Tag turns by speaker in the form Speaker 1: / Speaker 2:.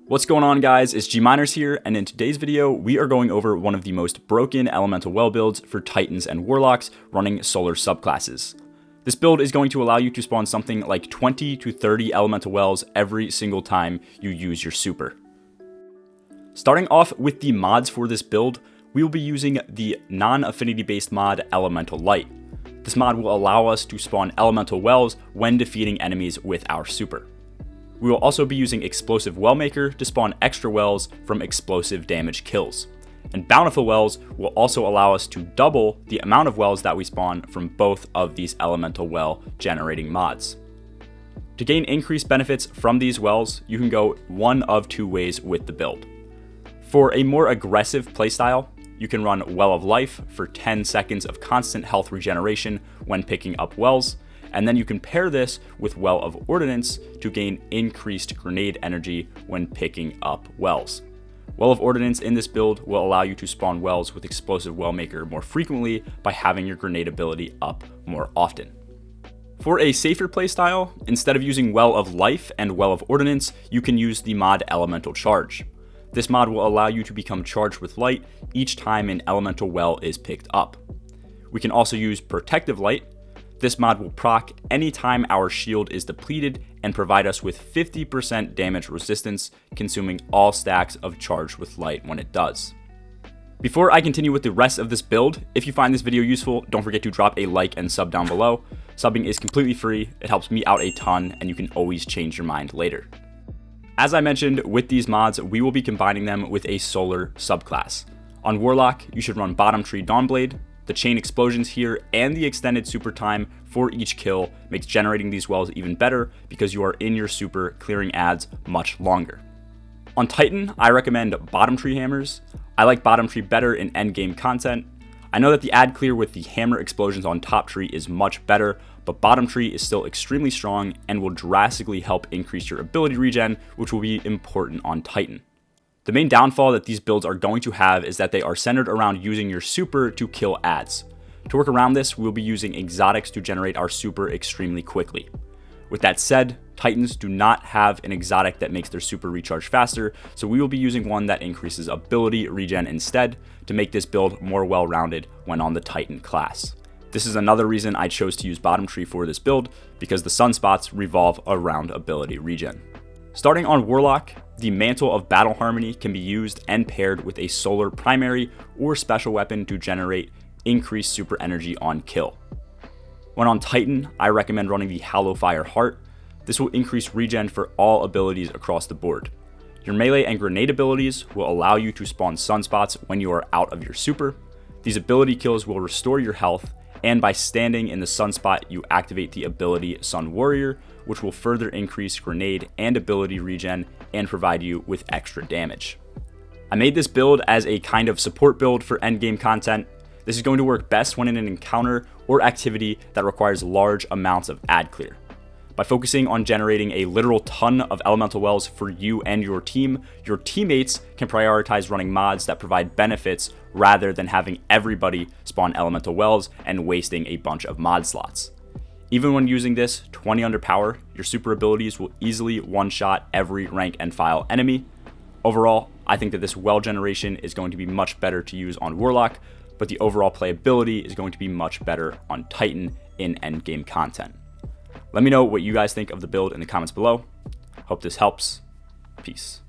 Speaker 1: What's going on, guys? It's G-Miners here, and in today's video, we are going over one of the most broken elemental well builds for Titans and Warlocks running solar subclasses. This build is going to allow you to spawn something like 20 to 30 elemental wells every single time you use your super. Starting off with the mods for this build, we will be using the non-affinity based mod Elemental Light. This mod will allow us to spawn elemental wells when defeating enemies with our super. We will also be using Explosive Wellmaker to spawn extra wells from explosive damage kills. And Bountiful Wells will also allow us to double the amount of wells that we spawn from both of these elemental well generating mods. To gain increased benefits from these wells, you can go one of two ways with the build. For a more aggressive playstyle, you can run Well of Life for 10 seconds of constant health regeneration when picking up wells, and then you can pair this with Well of Ordnance to gain increased grenade energy when picking up wells. Well of Ordnance in this build will allow you to spawn wells with Explosive Wellmaker more frequently by having your grenade ability up more often. For a safer playstyle, instead of using Well of Life and Well of Ordnance, you can use the mod Elemental Charge. This mod will allow you to become charged with light each time an elemental well is picked up. We can also use Protective Light. This mod will proc anytime our shield is depleted and provide us with 50% damage resistance, consuming all stacks of Charged with Light when it does. Before I continue with the rest of this build, if you find this video useful, don't forget to drop a like and sub down below. Subbing is completely free, it helps me out a ton, and you can always change your mind later. As I mentioned, with these mods, we will be combining them with a solar subclass. On Warlock, you should run Bottom Tree Dawnblade. The chain explosions here and the extended super time for each kill makes generating these wells even better because you are in your super clearing adds much longer. On Titan, I recommend Bottom Tree Hammers. I like Bottom Tree better in endgame content. I know that the ad clear with the hammer explosions on Top Tree is much better, but Bottom Tree is still extremely strong and will drastically help increase your ability regen, which will be important on Titan. The main downfall that these builds are going to have is that they are centered around using your super to kill ads. To work around this, we'll be using exotics to generate our super extremely quickly. With that said, Titans do not have an exotic that makes their super recharge faster, so we will be using one that increases ability regen instead to make this build more well-rounded when on the Titan class. This is another reason I chose to use Bottom Tree for this build, because the sunspots revolve around ability regen. Starting on Warlock, the Mantle of Battle Harmony can be used and paired with a solar primary or special weapon to generate increased super energy on kill. When on Titan, I recommend running the HALLOWFIRE Heart. This will increase regen for all abilities across the board. Your melee and grenade abilities will allow you to spawn sunspots when you are out of your super. These ability kills will restore your health, and by standing in the sunspot, you activate the ability Sun Warrior, which will further increase grenade and ability regen and provide you with extra damage. I made this build as a kind of support build for endgame content. This is going to work best when in an encounter or activity that requires large amounts of ad clear. By focusing on generating a literal ton of elemental wells for you and your team, your teammates can prioritize running mods that provide benefits rather than having everybody spawn elemental wells and wasting a bunch of mod slots. Even when using this 20 under power, your super abilities will easily one-shot every rank and file enemy. Overall, I think that this well generation is going to be much better to use on Warlock, but the overall playability is going to be much better on Titan in endgame content. Let me know what you guys think of the build in the comments below. Hope this helps. Peace.